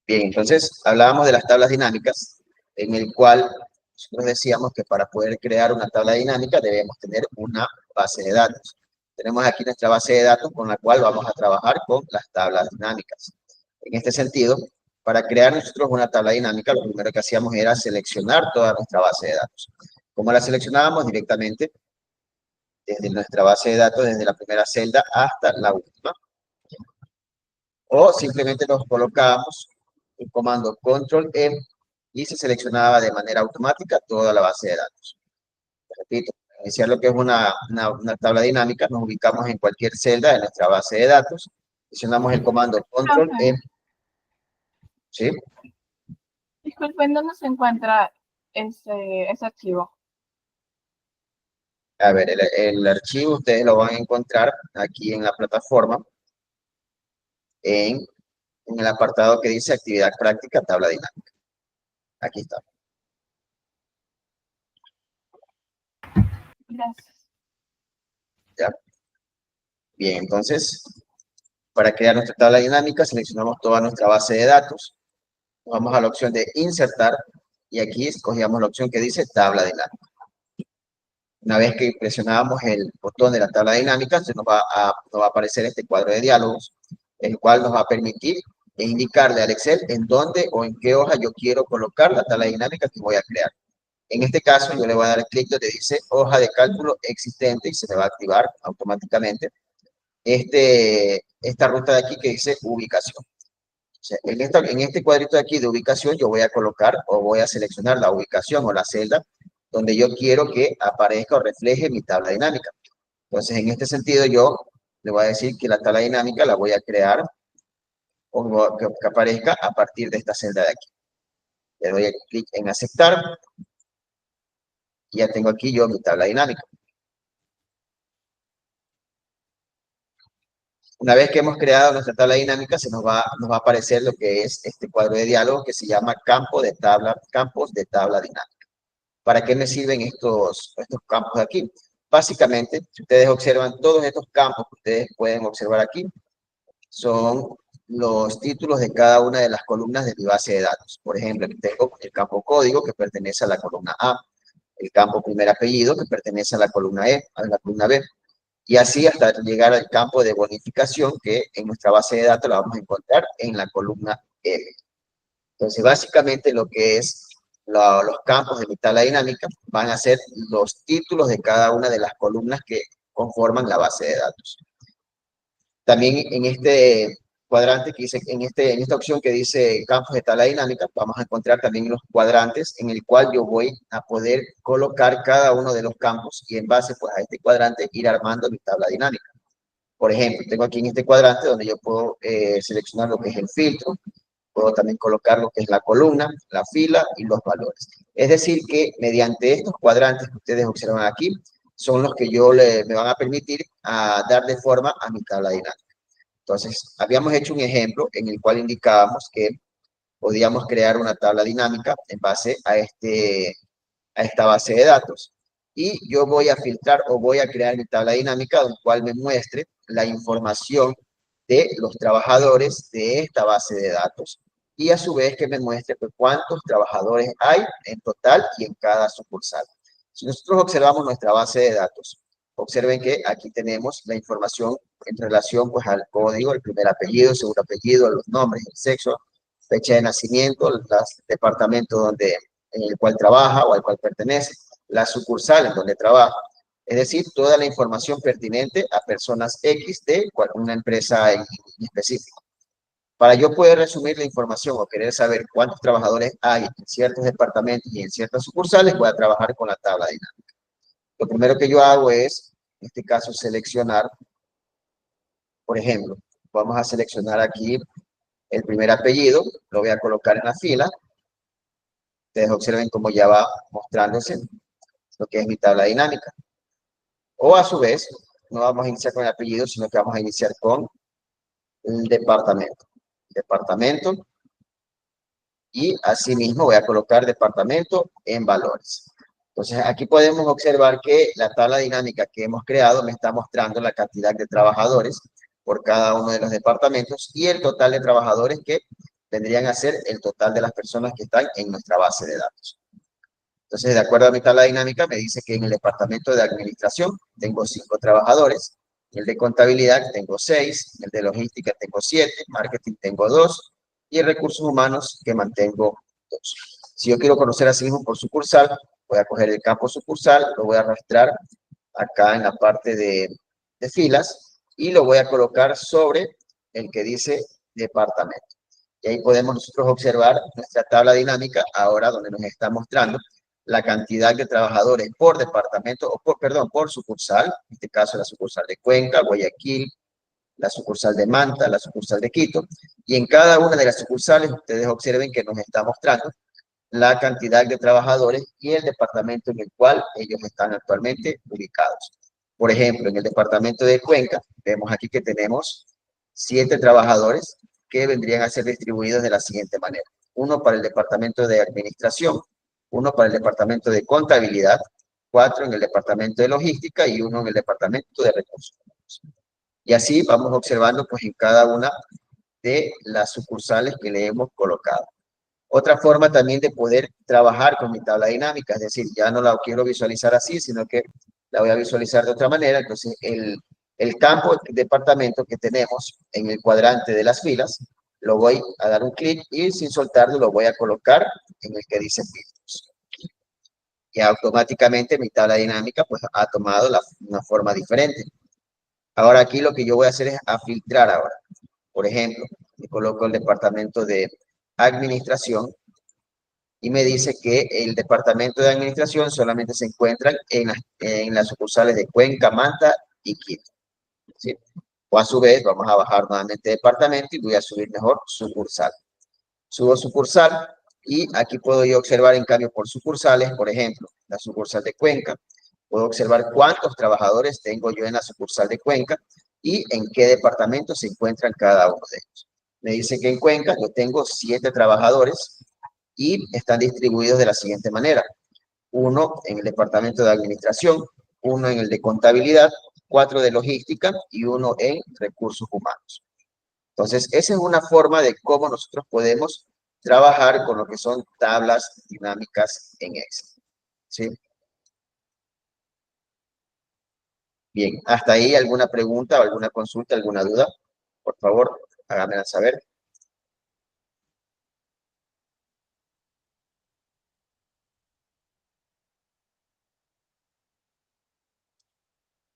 Bien, entonces hablábamos de las tablas dinámicas, en el cual nosotros decíamos que para poder crear una tabla dinámica debemos tener una base de datos. Tenemos aquí nuestra base de datos con la cual vamos a trabajar con las tablas dinámicas. En este sentido, para crear nosotros una tabla dinámica, lo primero que hacíamos era seleccionar toda nuestra base de datos. ¿Cómo la seleccionábamos? Directamente desde nuestra base de datos, desde la primera celda hasta la última. O simplemente nos colocábamos el comando Control M y se seleccionaba de manera automática toda la base de datos. Repito, para iniciar lo que es una tabla dinámica, nos ubicamos en cualquier celda de nuestra base de datos, presionamos el comando Control Profe, M, ¿sí? disculpen, ¿dónde se encuentra ese archivo? A ver, el archivo ustedes lo van a encontrar aquí en la plataforma, en el apartado que dice Actividad Práctica, Tabla Dinámica. Aquí está. Gracias. ¿Ya? Bien, entonces, para crear nuestra tabla dinámica, seleccionamos toda nuestra base de datos, vamos a la opción de Insertar, y aquí escogíamos la opción que dice Tabla Dinámica. Una vez que presionamos el botón de la tabla dinámica, nos va a aparecer este cuadro de diálogos, el cual nos va a permitir indicarle al Excel en dónde o en qué hoja yo quiero colocar la tabla dinámica que voy a crear. En este caso, yo le voy a dar clic donde dice hoja de cálculo existente y se me va a activar automáticamente esta ruta de aquí que dice ubicación. O sea, en este cuadrito de aquí de ubicación yo voy a colocar o voy a seleccionar la ubicación o la celda donde yo quiero que aparezca o refleje mi tabla dinámica. Entonces, en este sentido, yo le voy a decir que la tabla dinámica la voy a crear o que aparezca a partir de esta celda de aquí. Le doy clic en aceptar y ya tengo aquí yo mi tabla dinámica. Una vez que hemos creado nuestra tabla dinámica, nos va a aparecer lo que es este cuadro de diálogo que se llama campos de tabla dinámica. ¿Para qué me sirven estos campos de aquí? Básicamente, si ustedes observan todos estos campos que ustedes pueden observar aquí, son los títulos de cada una de las columnas de mi base de datos. Por ejemplo, aquí tengo el campo código que pertenece a la columna A, el campo primer apellido que pertenece a la columna E, a la columna B, y así hasta llegar al campo de bonificación que en nuestra base de datos la vamos a encontrar en la columna M. Entonces, básicamente lo que es los campos de mi tabla dinámica van a ser los títulos de cada una de las columnas que conforman la base de datos. También en este cuadrante que dice, en esta opción que dice campos de tabla dinámica, vamos a encontrar también los cuadrantes en el cual yo voy a poder colocar cada uno de los campos y en base pues a este cuadrante ir armando mi tabla dinámica. Por ejemplo, tengo aquí en este cuadrante donde yo puedo seleccionar lo que es el filtro, puedo también colocar lo que es la columna, la fila y los valores. Es decir que mediante estos cuadrantes que ustedes observan aquí, son los que me van a permitir darle forma a mi tabla dinámica. Entonces, habíamos hecho un ejemplo en el cual indicábamos que podíamos crear una tabla dinámica en base a esta base de datos. Y yo voy a filtrar o voy a crear mi tabla dinámica, donde cual me muestre la información de los trabajadores de esta base de datos y a su vez que me muestre pues, cuántos trabajadores hay en total y en cada sucursal. Si nosotros observamos nuestra base de datos, observen que aquí tenemos la información en relación pues, al código, el primer apellido, segundo apellido, los nombres, el sexo, fecha de nacimiento, el departamento en el cual trabaja o al cual pertenece, la sucursal en donde trabaja, es decir, toda la información pertinente a personas X de una empresa en específico. Para yo poder resumir la información o querer saber cuántos trabajadores hay en ciertos departamentos y en ciertas sucursales, voy a trabajar con la tabla dinámica. Lo primero que yo hago es, en este caso, seleccionar, por ejemplo, vamos a seleccionar aquí el primer apellido, lo voy a colocar en la fila. Ustedes observen cómo ya va mostrándose lo que es mi tabla dinámica. O a su vez, no vamos a iniciar con el apellido, sino que vamos a iniciar con el departamento. Departamento. Y asimismo voy a colocar departamento en valores. Entonces aquí podemos observar que la tabla dinámica que hemos creado me está mostrando la cantidad de trabajadores por cada uno de los departamentos y el total de trabajadores que vendrían a ser el total de las personas que están en nuestra base de datos. Entonces, de acuerdo a mi tabla dinámica, me dice que en el departamento de administración tengo 5 trabajadores, en el de contabilidad tengo 6, en el de logística tengo 7, marketing tengo 2 y en recursos humanos que mantengo 2. Si yo quiero conocer a sí mismo por sucursal, voy a coger el campo sucursal, lo voy a arrastrar acá en la parte de filas y lo voy a colocar sobre el que dice departamento. Y ahí podemos nosotros observar nuestra tabla dinámica ahora donde nos está mostrando la cantidad de trabajadores por departamento, o perdón, por sucursal, en este caso la sucursal de Cuenca, Guayaquil, la sucursal de Manta, la sucursal de Quito, y en cada una de las sucursales ustedes observen que nos está mostrando la cantidad de trabajadores y el departamento en el cual ellos están actualmente ubicados. Por ejemplo, en el departamento de Cuenca, vemos aquí que tenemos 7 trabajadores que vendrían a ser distribuidos de la siguiente manera. Uno para el departamento de administración, uno para el departamento de contabilidad, 4 en el departamento de logística y uno en el departamento de recursos humanos. Y así vamos observando pues en cada una de las sucursales que le hemos colocado. Otra forma también de poder trabajar con mi tabla dinámica, es decir, ya no la quiero visualizar así, sino que la voy a visualizar de otra manera. Entonces, el campo departamento que tenemos en el cuadrante de las filas, lo voy a dar un clic y sin soltarlo lo voy a colocar en el que dice filtros. Y automáticamente mi tabla dinámica pues ha tomado una forma diferente. Ahora aquí lo que yo voy a hacer es a filtrar ahora. Por ejemplo, le coloco el departamento de administración y me dice que el departamento de administración solamente se encuentra en las sucursales de Cuenca, Manta y Quito. ¿Sí? O a su vez, vamos a bajar nuevamente departamento y voy a subir mejor sucursal. Subo sucursal y aquí puedo yo observar en cambio por sucursales, por ejemplo, la sucursal de Cuenca. Puedo observar cuántos trabajadores tengo yo en la sucursal de Cuenca y en qué departamento se encuentran cada uno de ellos. Me dice que en Cuenca yo tengo 7 trabajadores y están distribuidos de la siguiente manera. Uno en el departamento de administración, uno en el de contabilidad, 4 de logística y uno en recursos humanos. Entonces, esa es una forma de cómo nosotros podemos trabajar con lo que son tablas dinámicas en Excel. ¿Sí? Bien, hasta ahí alguna pregunta o alguna consulta, alguna duda, por favor, háganmela saber.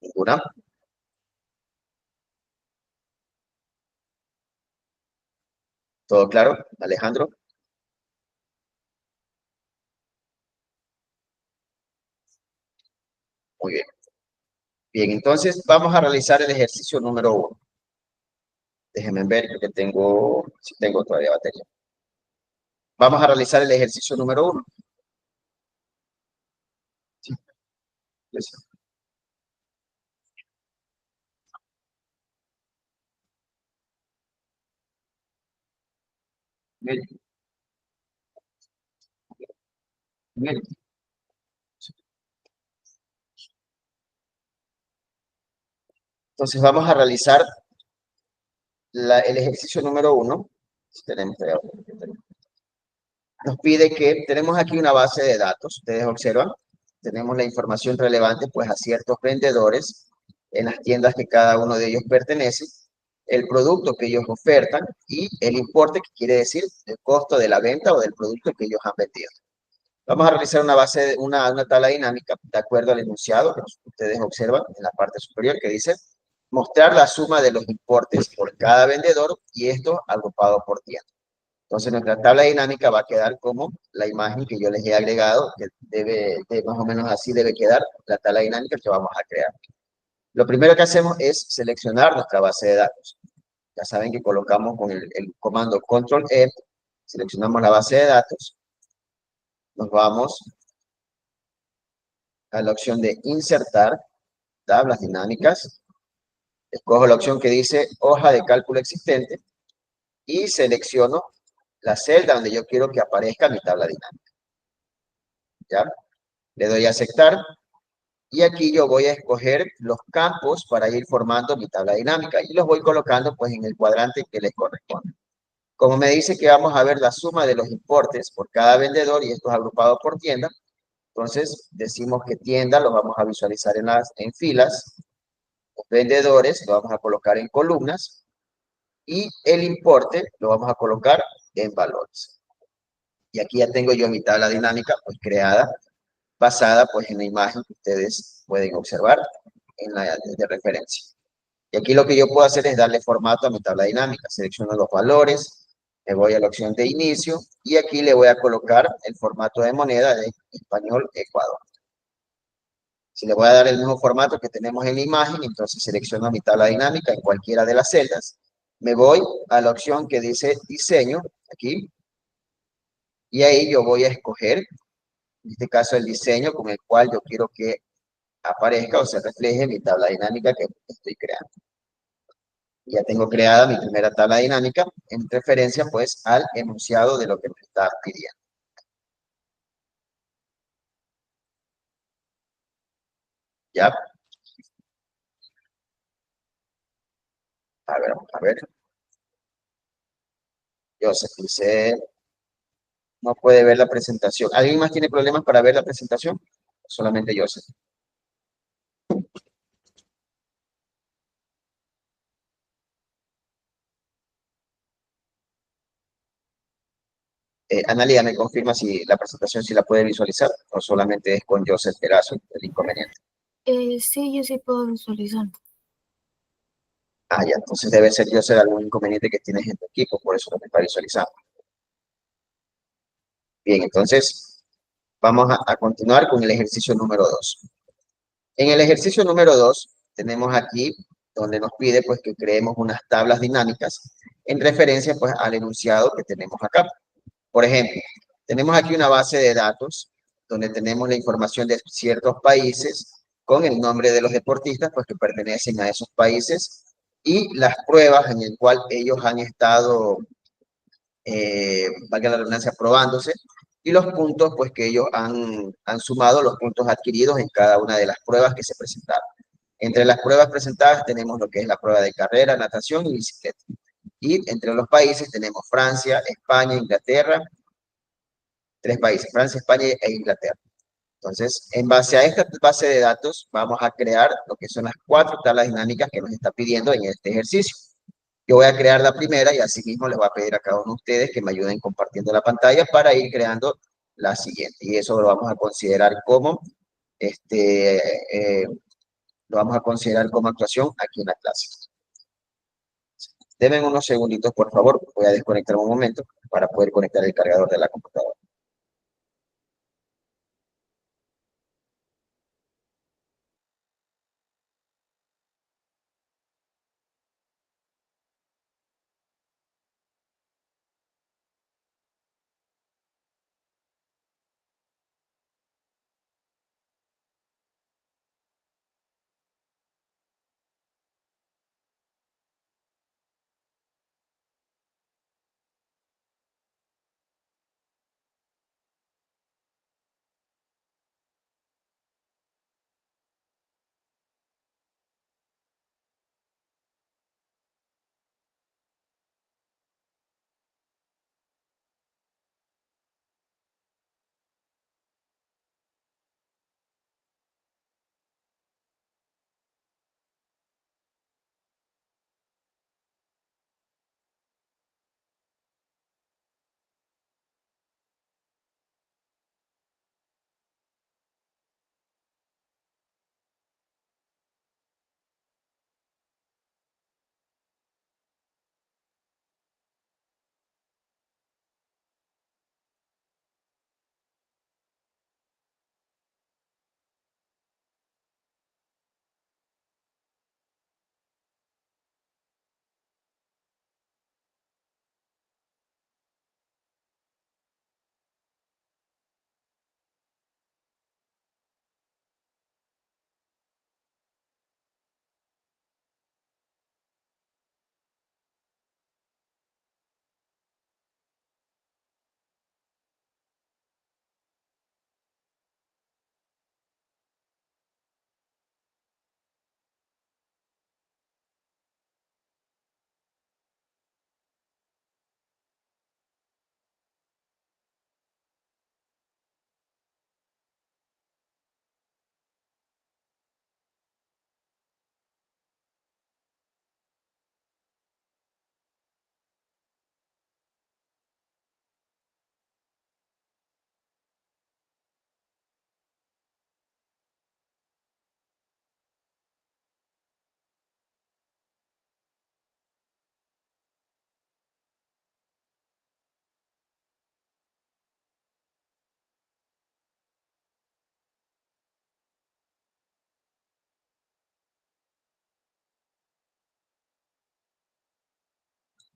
¿Ninguna? ¿Todo claro, Alejandro? Muy bien. Bien, entonces vamos a realizar el ejercicio número 1. Déjenme ver, porque sí tengo todavía batería. Vamos a realizar el ejercicio número 1. Sí, sí. Bien, bien. Entonces vamos a realizar el ejercicio número 1. Si tenemos, nos pide que tenemos aquí una base de datos. Ustedes observan, tenemos la información relevante pues a ciertos vendedores en las tiendas que cada uno de ellos pertenece, el producto que ellos ofertan y el importe, que quiere decir el costo de la venta o del producto que ellos han vendido. Vamos a realizar una tabla dinámica de acuerdo al enunciado que ustedes observan en la parte superior que dice mostrar la suma de los importes por cada vendedor y esto agrupado por tienda. Entonces nuestra tabla dinámica va a quedar como la imagen que yo les he agregado, que más o menos así debe quedar la tabla dinámica que vamos a crear. Lo primero que hacemos es seleccionar nuestra base de datos. Ya saben que colocamos con el comando Control E, seleccionamos la base de datos, nos vamos a la opción de insertar tablas dinámicas, escojo la opción que dice hoja de cálculo existente y selecciono la celda donde yo quiero que aparezca mi tabla dinámica. ¿Ya? Le doy a aceptar y aquí yo voy a escoger los campos para ir formando mi tabla dinámica y los voy colocando pues en el cuadrante que les corresponde. Como me dice que vamos a ver la suma de los importes por cada vendedor y esto es agrupado por tienda, entonces decimos que tienda lo vamos a visualizar en filas, los vendedores lo vamos a colocar en columnas y el importe lo vamos a colocar en valores. Y aquí ya tengo yo mi tabla dinámica pues creada, basada pues en la imagen que ustedes pueden observar en la de referencia. Y aquí lo que yo puedo hacer es darle formato a mi tabla dinámica. Selecciono los valores, me voy a la opción de inicio y aquí le voy a colocar el formato de moneda de español Ecuador. Si le voy a dar el mismo formato que tenemos en la imagen, entonces selecciono mi tabla dinámica en cualquiera de las celdas. Me voy a la opción que dice diseño, aquí, y ahí yo voy a escoger, en este caso, el diseño con el cual yo quiero que aparezca o se refleje mi tabla dinámica que estoy creando. Ya tengo creada mi primera tabla dinámica en referencia pues al enunciado de lo que me está pidiendo. ¿Ya? A ver, vamos a ver. Joseph dice, no puede ver la presentación. ¿Alguien más tiene problemas para ver la presentación? Solamente Joseph. Analia, ¿me confirma si la presentación sí la puede visualizar o solamente es con Joseph Perazo el inconveniente? Sí, yo sí puedo visualizar. Ah, ya, entonces debe ser Joseph algún inconveniente que tienes en tu equipo, por eso no me está visualizando. Bien, entonces vamos a continuar con el ejercicio número 2. En el ejercicio número 2 tenemos aquí donde nos pide pues que creemos unas tablas dinámicas en referencia pues al enunciado que tenemos acá. Por ejemplo, tenemos aquí una base de datos donde tenemos la información de ciertos países con el nombre de los deportistas pues que pertenecen a esos países y las pruebas en el cual ellos han estado, valga la redundancia, probándose y los puntos pues que ellos han sumado, los puntos adquiridos en cada una de las pruebas que se presentaron. Entre las pruebas presentadas tenemos lo que es la prueba de carrera, natación y bicicleta. Y entre los países tenemos Francia, España, Inglaterra, tres países, Francia, España e Inglaterra. Entonces, en base a esta base de datos, vamos a crear lo que son las 4 tablas dinámicas que nos está pidiendo en este ejercicio. Yo voy a crear la primera y asimismo les voy a pedir a cada uno de ustedes que me ayuden compartiendo la pantalla para ir creando la siguiente. Y eso lo vamos a considerar como este, lo vamos a considerar como actuación aquí en la clase. Deben unos segunditos, por favor. Voy a desconectar un momento para poder conectar el cargador de la computadora.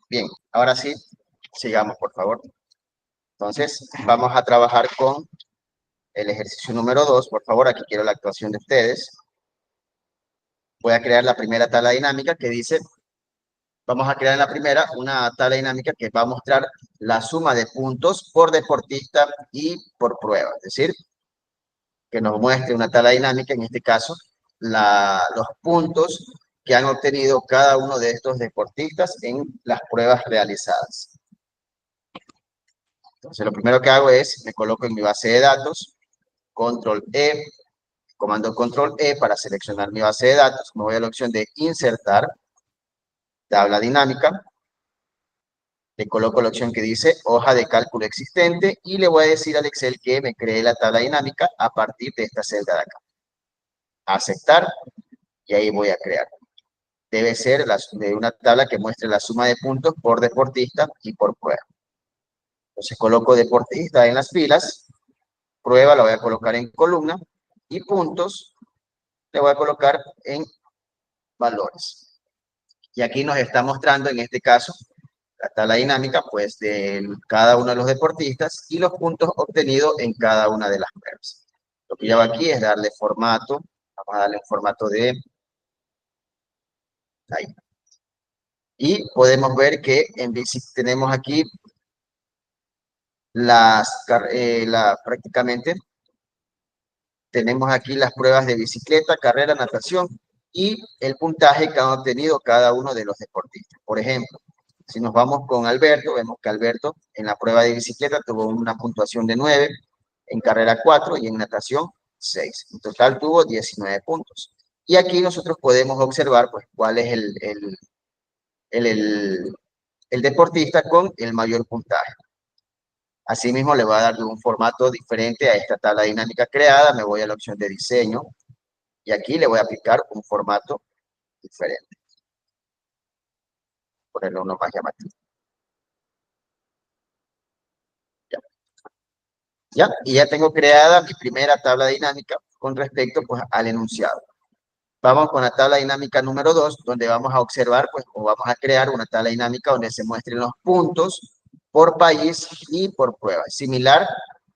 Bien, ahora sí, sigamos, por favor. Entonces, vamos a trabajar con el ejercicio número 2. Por favor, aquí quiero la actuación de ustedes. Voy a crear la primera tabla dinámica que dice, vamos a crear en la primera una tabla dinámica que va a mostrar la suma de puntos por deportista y por prueba. Es decir, que nos muestre una tabla dinámica, en este caso, los puntos que han obtenido cada uno de estos deportistas en las pruebas realizadas. Entonces, lo primero que hago es, me coloco en mi base de datos, control E, comando control E para seleccionar mi base de datos, me voy a la opción de insertar, tabla dinámica, le coloco la opción que dice hoja de cálculo existente y le voy a decir al Excel que me cree la tabla dinámica a partir de esta celda de acá. Aceptar y ahí voy a crear. Debe ser de una tabla que muestre la suma de puntos por deportista y por prueba. Entonces coloco deportista en las filas, prueba la voy a colocar en columna y puntos le voy a colocar en valores. Y aquí nos está mostrando en este caso la tabla dinámica pues de cada uno de los deportistas y los puntos obtenidos en cada una de las pruebas. Lo que yo hago aquí es darle formato, vamos a darle un formato de ahí. Y podemos ver que en bici tenemos aquí prácticamente tenemos aquí las pruebas de bicicleta, carrera, natación y el puntaje que han obtenido cada uno de los deportistas. Por ejemplo, si nos vamos con Alberto, vemos que Alberto en la prueba de bicicleta tuvo una puntuación de 9, en carrera 4 y en natación 6. En total tuvo 19 puntos. Y aquí nosotros podemos observar pues cuál es el, el, el deportista con el mayor puntaje. Asimismo, le voy a dar un formato diferente a esta tabla dinámica creada. Me voy a la opción de diseño y aquí le voy a aplicar un formato diferente. Ponerle uno más llamativo. Ya. Ya, y ya tengo creada mi primera tabla dinámica con respecto pues, al enunciado. Vamos con la tabla dinámica número 2, donde vamos a observar, pues, o vamos a crear una tabla dinámica donde se muestren los puntos por país y por prueba, similar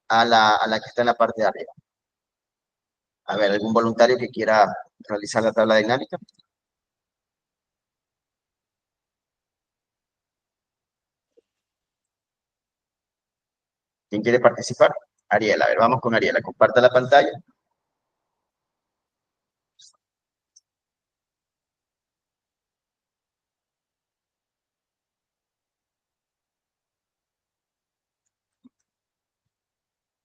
a la que está en la parte de arriba. A ver, ¿algún voluntario que quiera realizar la tabla dinámica? ¿Quién quiere participar? Ariela, a ver, vamos con Ariela. Comparta la pantalla.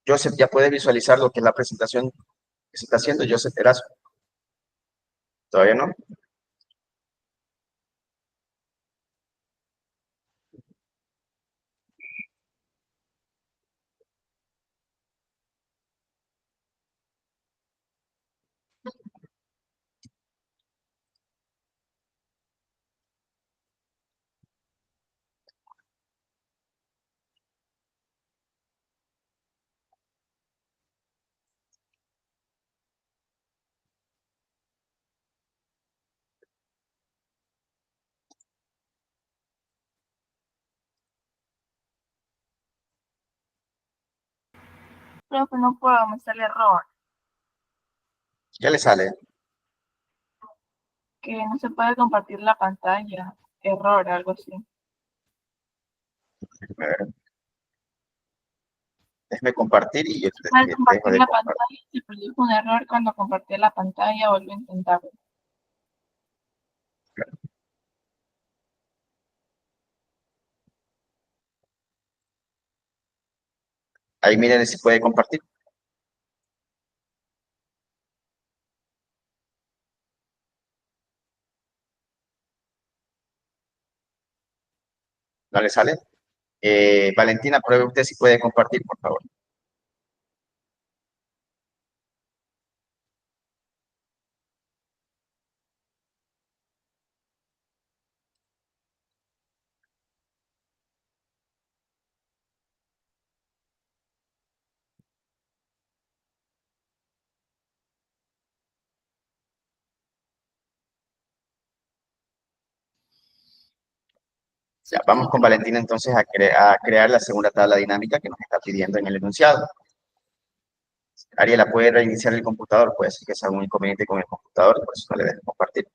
Joseph, ¿ya puedes visualizar lo que es la presentación que se está haciendo? Joseph Erazo. ¿Todavía no? Profe, no puedo, me sale error, ¿Qué le sale? que no se puede compartir la pantalla, error, algo así. A ver, déjeme compartir y yo Puede te dejo compartir de la compartir. pantalla, se produjo un error cuando compartí la pantalla, vuelvo a intentarlo. Ahí miren si puede compartir. ¿No le sale? Valentina, pruebe usted si puede compartir, por favor. Ya, vamos con Valentina entonces a crear la segunda tabla dinámica que nos está pidiendo en el enunciado. Ariela, ¿puede reiniciar el computador? Puede ser que sea un inconveniente con el computador, por eso no le dejo compartir.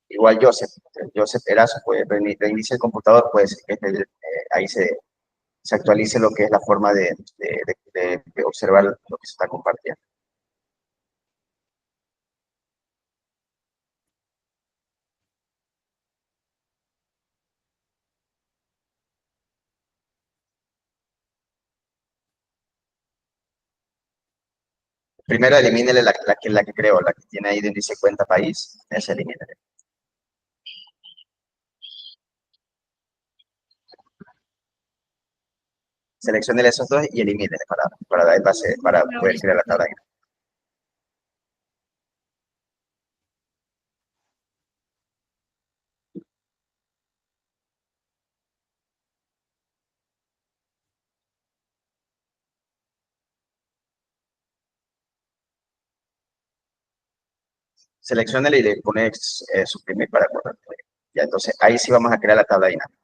Igual Joseph Erazo puede reiniciar el computador, puede ser que ahí se actualice lo que es la forma de observar lo que se está compartiendo. Primero elimínele la que creo, la que tiene ahí donde dice cuenta país, esa elimínele. Seleccionele esos dos y elimínele para dar base, para poder crear la tabla. Seleccionele y le pone suprimir para correr. Ya, entonces ahí sí vamos a crear la tabla dinámica.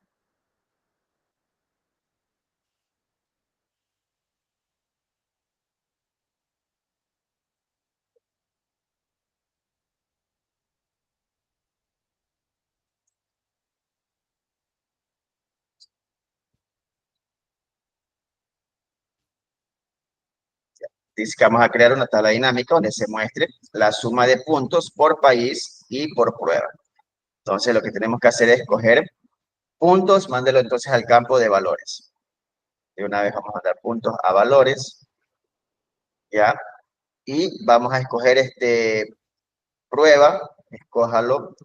Dice que vamos a crear una tabla dinámica donde se muestre la suma de puntos por país y por prueba. Entonces lo que tenemos que hacer es coger puntos, mándelo entonces al campo de valores. De una vez vamos a dar puntos a valores, ¿ya? Y vamos a escoger prueba, escójalo,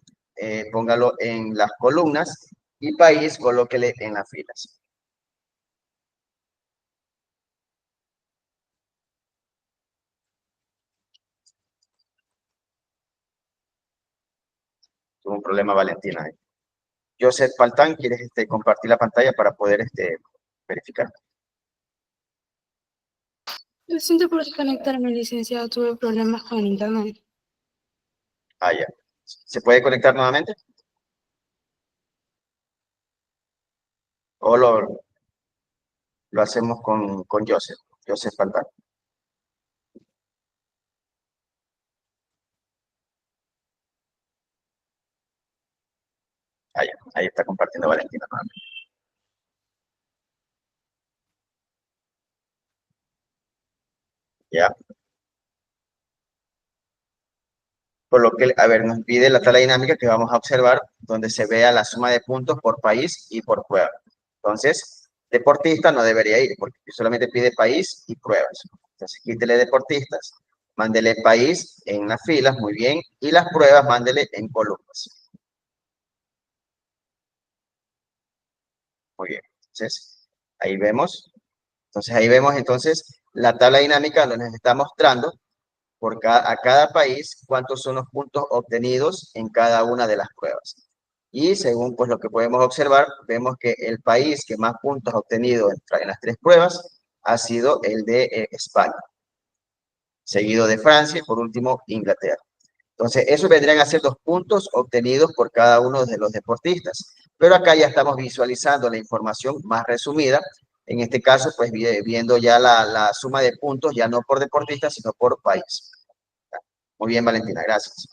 póngalo en las columnas y país, colóquele en las filas. Tuvo un problema Valentina ahí. Joseph Paltán, ¿quieres compartir la pantalla para poder verificar? Lo siento por desconectarme, licenciado. Tuve problemas con el internet. Ah, ya. ¿Se puede conectar nuevamente? ¿O lo hacemos con Joseph Paltán? Ah, ya. Ahí está compartiendo Valentina nuevamente. Ya. Por lo que, a ver, nos pide la tabla dinámica que vamos a observar, donde se vea la suma de puntos por país y por prueba. Entonces, deportista no debería ir, porque solamente pide país y pruebas. Entonces, quítele deportistas, mándele país en las filas, muy bien, y las pruebas mándele en columnas. Muy bien. Entonces, ahí vemos entonces la tabla dinámica donde nos está mostrando a cada país cuántos son los puntos obtenidos en cada una de las pruebas. Y según pues lo que podemos observar, vemos que el país que más puntos ha obtenido en las tres pruebas ha sido el de España, seguido de Francia y por último Inglaterra. Entonces, eso vendrían a ser los puntos obtenidos por cada uno de los deportistas. Pero acá ya estamos visualizando la información más resumida. En este caso, pues viendo ya la suma de puntos, ya no por deportista, sino por país. Muy bien, Valentina, gracias.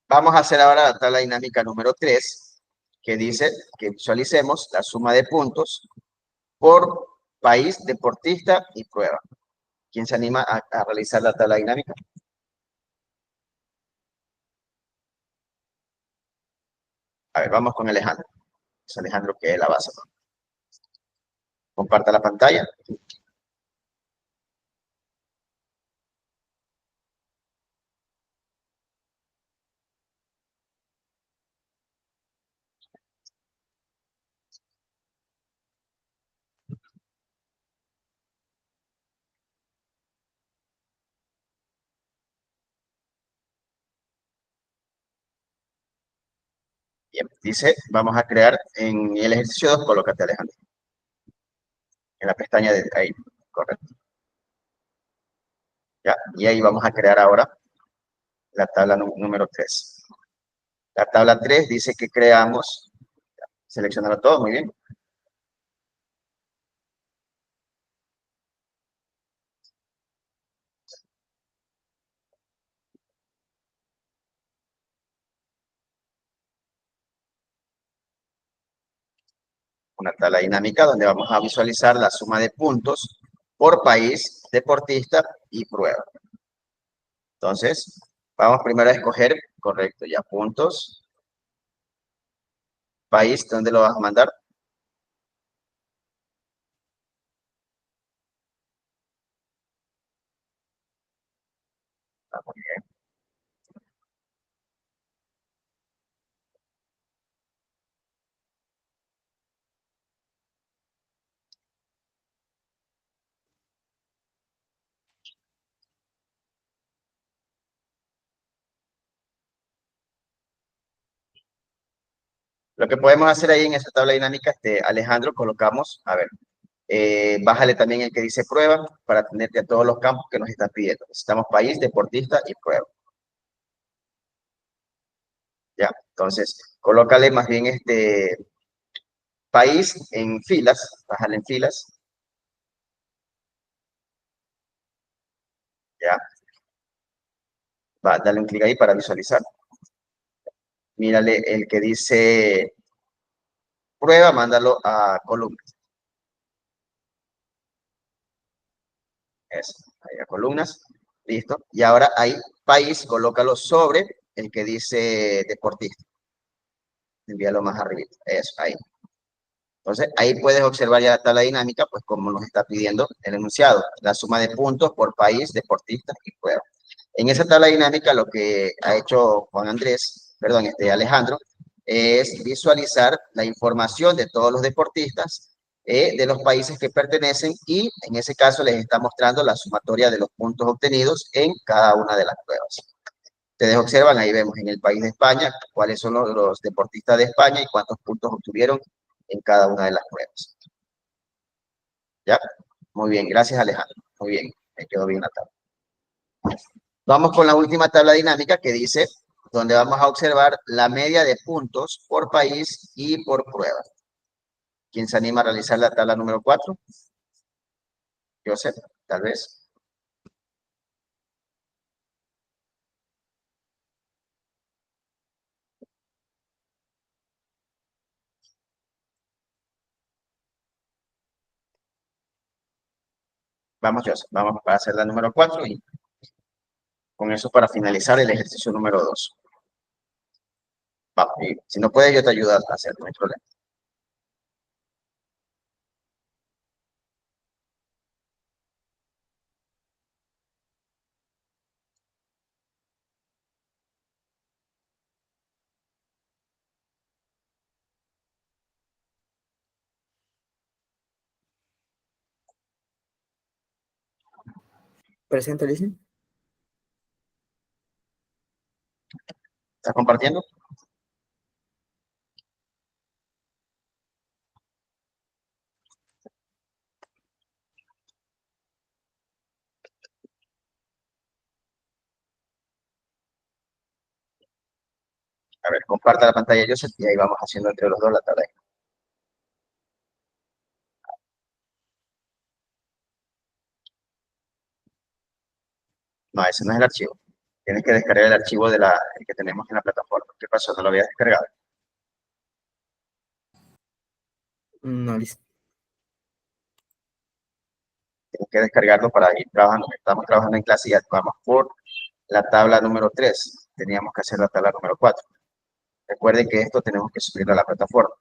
Vamos a hacer ahora la tabla dinámica número 3, que dice que visualicemos la suma de puntos por país, deportista y prueba. ¿Quién se anima a realizar la tabla dinámica? A ver, vamos con Alejandro. Es Alejandro que es la base, ¿no? Comparta la pantalla. Bien, dice, vamos a crear en el ejercicio 2, colócate Alejandro. En la pestaña de ahí, correcto. ¿Ya? Y ahí vamos a crear ahora la tabla número 3. La tabla 3 dice que creamos, seleccionarlo todo, muy bien. Una tabla dinámica donde vamos a visualizar la suma de puntos por país, deportista y prueba. Entonces, vamos primero a escoger, correcto, ya puntos, país, ¿dónde lo vas a mandar? Ah, muy bien. Lo que podemos hacer ahí en esa tabla dinámica, Alejandro, colocamos, a ver, bájale también el que dice prueba para atenderte a todos los campos que nos están pidiendo. Necesitamos país, deportista y prueba. Ya, entonces, colócale más bien país en filas, bájale en filas, ya, va, dale un clic ahí para visualizar. Mírale el que dice prueba, mándalo a columnas. Eso, ahí a columnas, listo. Y ahora hay país, colócalo sobre el que dice deportista. Envíalo más arriba, eso, ahí. Entonces, ahí puedes observar ya la tabla dinámica, pues como nos está pidiendo el enunciado, la suma de puntos por país, deportistas y prueba. En esa tabla dinámica lo que ha hecho Juan Andrés, perdón, Alejandro, es visualizar la información de todos los deportistas, de los países que pertenecen y en ese caso les está mostrando la sumatoria de los puntos obtenidos en cada una de las pruebas. Ustedes observan, ahí vemos en el país de España cuáles son los deportistas de España y cuántos puntos obtuvieron en cada una de las pruebas. ¿Ya? Muy bien, gracias Alejandro. Muy bien, me quedó bien la tabla. Vamos con la última tabla dinámica que dice, donde vamos a observar la media de puntos por país y por prueba. ¿Quién se anima a realizar la tabla número 4? Yo sé, tal vez. Vamos, Joseph, vamos a hacer la número 4 y con eso para finalizar el ejercicio número 2. Vamos, y si no puedes, yo te ayudo a hacer, no hay problema. Presente, Lizzy. ¿Estás compartiendo? A ver, comparta la pantalla, Joseph, y ahí vamos haciendo entre los dos la tabla. No, ese no es el archivo. Tienes que descargar el archivo el que tenemos en la plataforma. ¿Qué pasó? ¿No lo habías descargado? No, Lizzy. Tienes que descargarlo para ir trabajando. Estamos trabajando en clase y ya vamos por la tabla número 3. Teníamos que hacer la tabla número 4. Recuerden que esto tenemos que subirlo a la plataforma.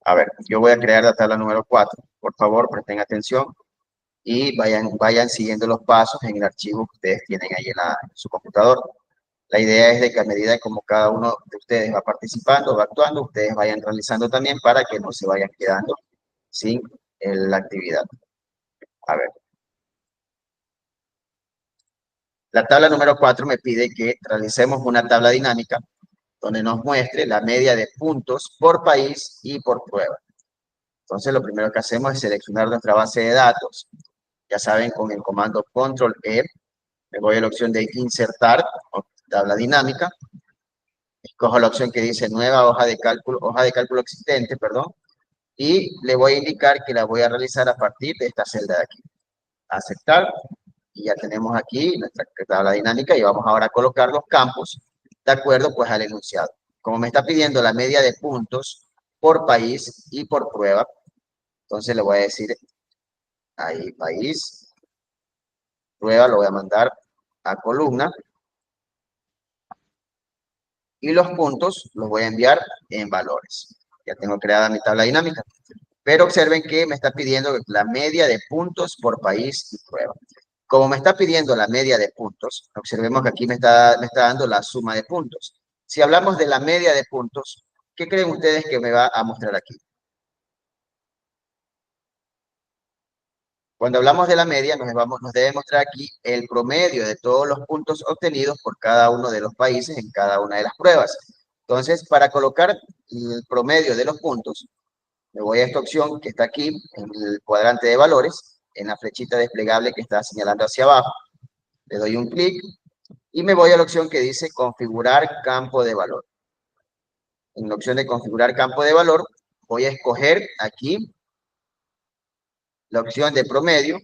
A ver, yo voy a crear la tabla número 4. Por favor, presten atención y vayan siguiendo los pasos en el archivo que ustedes tienen ahí en su computador. La idea es de que a medida de como cada uno de ustedes va participando, va actuando, ustedes vayan realizando también para que no se vayan quedando sin la actividad. A ver. La tabla número 4 me pide que realicemos una tabla dinámica donde nos muestre la media de puntos por país y por prueba. Entonces, lo primero que hacemos es seleccionar nuestra base de datos. Ya saben, con el comando Control-E, me voy a la opción de insertar, tabla dinámica. Escojo la opción que dice nueva hoja de cálculo existente, perdón, y le voy a indicar que la voy a realizar a partir de esta celda de aquí. Aceptar, y ya tenemos aquí nuestra tabla dinámica y vamos ahora a colocar los campos de acuerdo pues al enunciado. Como me está pidiendo la media de puntos por país y por prueba, entonces le voy a decir ahí país, prueba, lo voy a mandar a columna y los puntos los voy a enviar en valores. Ya tengo creada mi tabla dinámica, pero observen que me está pidiendo la media de puntos por país y prueba. Como me está pidiendo la media de puntos, observemos que aquí me está dando la suma de puntos. Si hablamos de la media de puntos, ¿qué creen ustedes que me va a mostrar aquí? Cuando hablamos de la media, nos debe mostrar aquí el promedio de todos los puntos obtenidos por cada uno de los países en cada una de las pruebas. Entonces, para colocar el promedio de los puntos, me voy a esta opción que está aquí, en el cuadrante de valores, en la flechita desplegable que está señalando hacia abajo. Le doy un clic y me voy a la opción que dice configurar campo de valor. En la opción de configurar campo de valor, voy a escoger aquí la opción de promedio,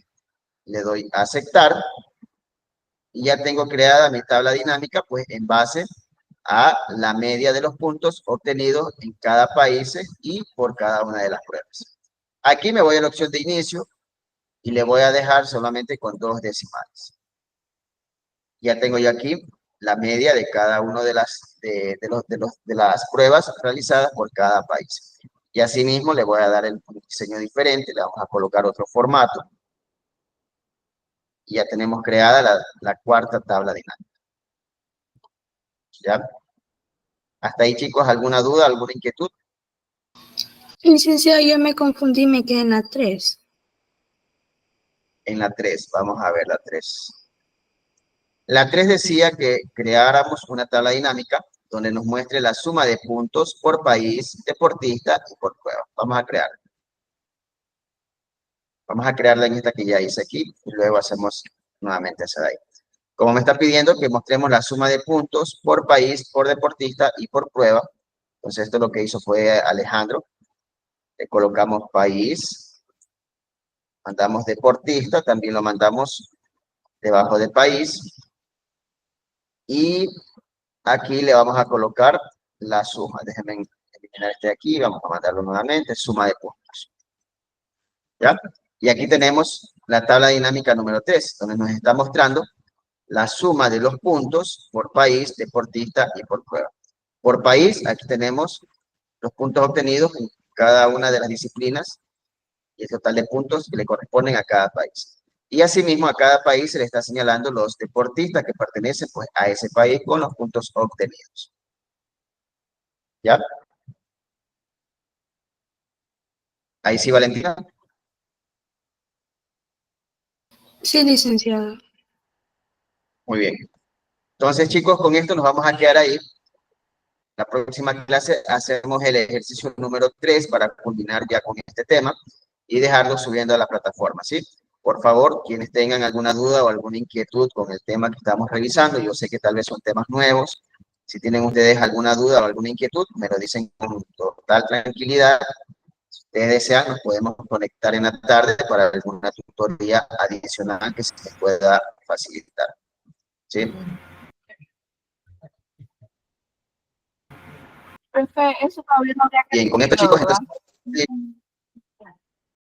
le doy a aceptar y ya tengo creada mi tabla dinámica pues en base a la media de los puntos obtenidos en cada país y por cada una de las pruebas. Aquí me voy a la opción de inicio y le voy a dejar solamente con 2 decimales. Ya tengo yo aquí la media de cada una de las pruebas realizadas por cada país. Y asimismo le voy a dar un diseño diferente, le vamos a colocar otro formato. Y ya tenemos creada la cuarta tabla dinámica. ¿Ya? Hasta ahí, chicos, ¿alguna duda, alguna inquietud? Licenciado, yo me confundí, me quedé en la 3. En la 3, vamos a ver la 3. La 3 decía que creáramos una tabla dinámica donde nos muestre la suma de puntos por país, deportista y por prueba. Vamos a crearla. Vamos a crearla en esta que ya hice aquí y luego hacemos nuevamente esa de ahí. Como me está pidiendo que mostremos la suma de puntos por país, por deportista y por prueba, entonces esto lo que hizo fue Alejandro. Le colocamos país, mandamos deportista, también lo mandamos debajo de país y aquí le vamos a colocar la suma. Déjenme eliminar este de aquí, vamos a mandarlo nuevamente, suma de puntos. ¿Ya? Y aquí tenemos la tabla dinámica número 3, donde nos está mostrando la suma de los puntos por país, deportista y por prueba. Por país, aquí tenemos los puntos obtenidos en cada una de las disciplinas y el total de puntos que le corresponden a cada país. Y asimismo a cada país se le está señalando los deportistas que pertenecen pues, a ese país con los puntos obtenidos. ¿Ya? Ahí sí, Valentina. Sí, licenciado. Muy bien. Entonces, chicos, con esto nos vamos a quedar ahí. La próxima clase hacemos el ejercicio número 3 para culminar ya con este tema y dejarlo subiendo a la plataforma, ¿sí? Por favor, quienes tengan alguna duda o alguna inquietud con el tema que estamos revisando, yo sé que tal vez son temas nuevos, si tienen ustedes alguna duda o alguna inquietud, me lo dicen con total tranquilidad. Si ustedes desean, nos podemos conectar en la tarde para alguna tutoría adicional que se les pueda facilitar, ¿sí? Profe, eso todavía no habría que Bien, con esto, escribirlo, chicos, ¿verdad? entonces,